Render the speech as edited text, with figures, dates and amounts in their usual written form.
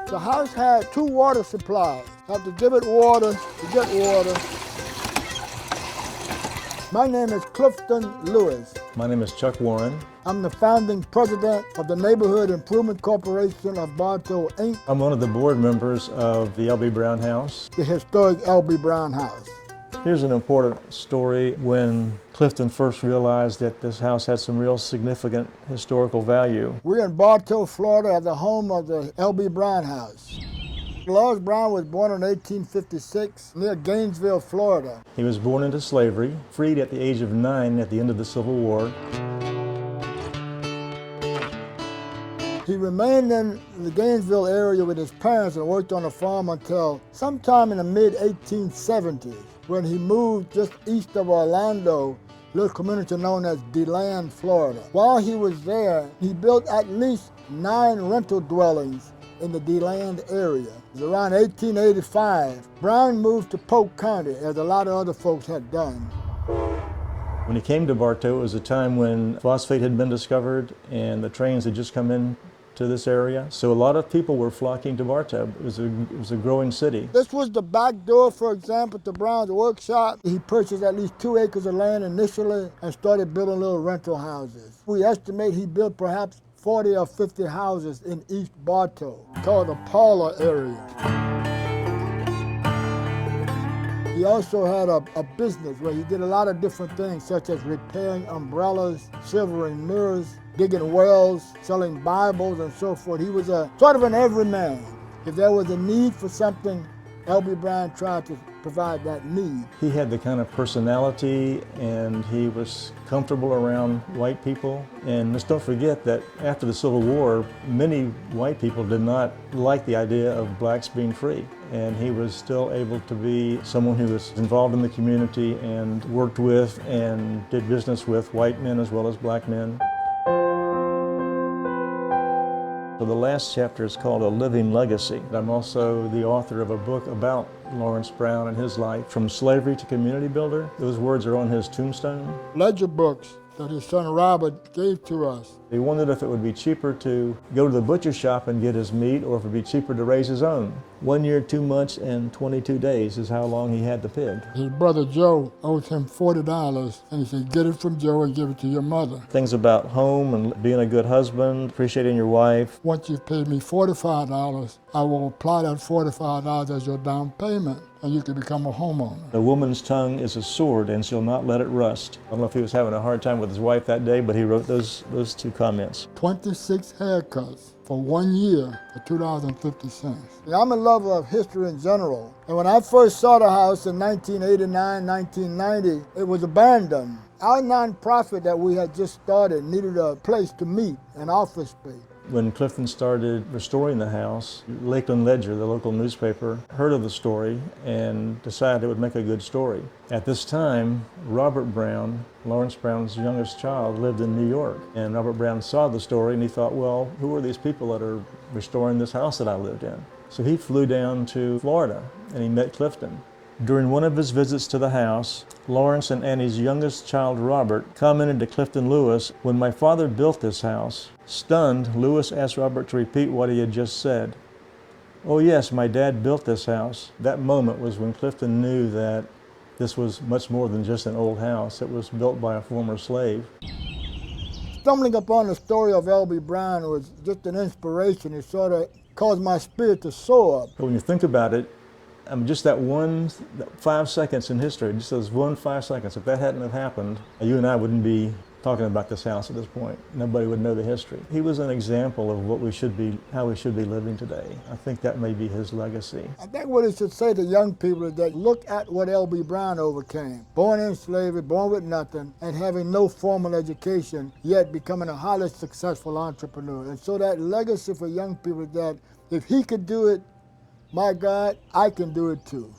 The house had 2 water supplies. You have to give it water to get water. My name is Clifton Lewis. My name is Chuck Warren. I'm the founding president of the Neighborhood Improvement Corporation of Bartow, Inc., I'm one of the board members of the L.B. Brown House. the historic L.B. Brown House. Here's an important story when Clifton first realized that this house had some real significant historical value. We're in Bartow, Florida, at the home of the L.B. Brown House. Lawrence Brown was born in 1856 near Gainesville, Florida. He was born into slavery, freed at the age of 9 at the end of the Civil War. He remained in the Gainesville area with his parents and worked on a farm until sometime in the mid-1870s, when he moved just east of Orlando, a little community known as DeLand, Florida. While he was there, he built at least 9 rental dwellings in the DeLand area. It was around 1885. Brown moved to Polk County, as a lot of other folks had done. When he came to Bartow, it was a time when phosphate had been discovered and the trains had just come in to this area. So a lot of people were flocking to Bartow. It was a growing city. This was the back door, for example, to Brown's workshop. He purchased at least 2 acres of land initially and started building little rental houses. We estimate he built perhaps 40 or 50 houses in East Bartow, called the Parlor area. He also had a business where he did a lot of different things, such as repairing umbrellas, silvering mirrors, digging wells, selling Bibles, and so forth. He was a sort of an everyman. If there was a need for something, L.B. Brown tried to provide that need. He had the kind of personality, and he was comfortable around white people. And let's don't forget that after the Civil War, many white people did not like the idea of blacks being free. And he was still able to be someone who was involved in the community and worked with and did business with white men as well as black men. So the last chapter is called A Living Legacy. I'm also the author of a book about Lawrence Brown and his life, From Slavery to Community Builder. Those words are on his tombstone. Ledger books that his son Robert gave to us. He wondered if it would be cheaper to go to the butcher shop and get his meat, or if it would be cheaper to raise his own. 1 year, 2 months, and 22 days is how long he had the pig. His brother Joe owed him $40, and he said, get it from Joe and give it to your mother. Things about home and being a good husband, appreciating your wife. Once you've paid me $45, I will apply that $45 as your down payment, and you can become a homeowner. A woman's tongue is a sword, and she'll not let it rust. I don't know if he was having a hard time with his wife that day, but he wrote those 2 comments. 26 haircuts for 1 year for $2.50. I'm a lover of history in general, and when I first saw the house in 1989, 1990, it was abandoned. Our nonprofit that we had just started needed a place to meet, an office space. When Clifton started restoring the house, Lakeland Ledger, the local newspaper, heard of the story and decided it would make a good story. At this time, Robert Brown, Lawrence Brown's youngest child, lived in New York. And Robert Brown saw the story and he thought, well, who are these people that are restoring this house that I lived in? So he flew down to Florida and he met Clifton. During one of his visits to the house, Lawrence and Annie's youngest child, Robert, commented to Clifton Lewis, when my father built this house. Stunned, Lewis asked Robert to repeat what he had just said. Oh yes, my dad built this house. That moment was when Clifton knew that this was much more than just an old house. It was built by a former slave. Stumbling upon the story of L.B. Brown was just an inspiration. It sort of caused my spirit to soar up. But when you think about it, just that 5 seconds in history, just those 5 seconds, if that hadn't have happened, you and I wouldn't be talking about this house at this point. Nobody would know the history. He was an example of how we should be living today. I think that may be his legacy. I think what it should say to young people is that look at what L.B. Brown overcame. Born in slavery, born with nothing, and having no formal education, yet becoming a highly successful entrepreneur. And so that legacy for young people is that if he could do it, my God, I can do it too.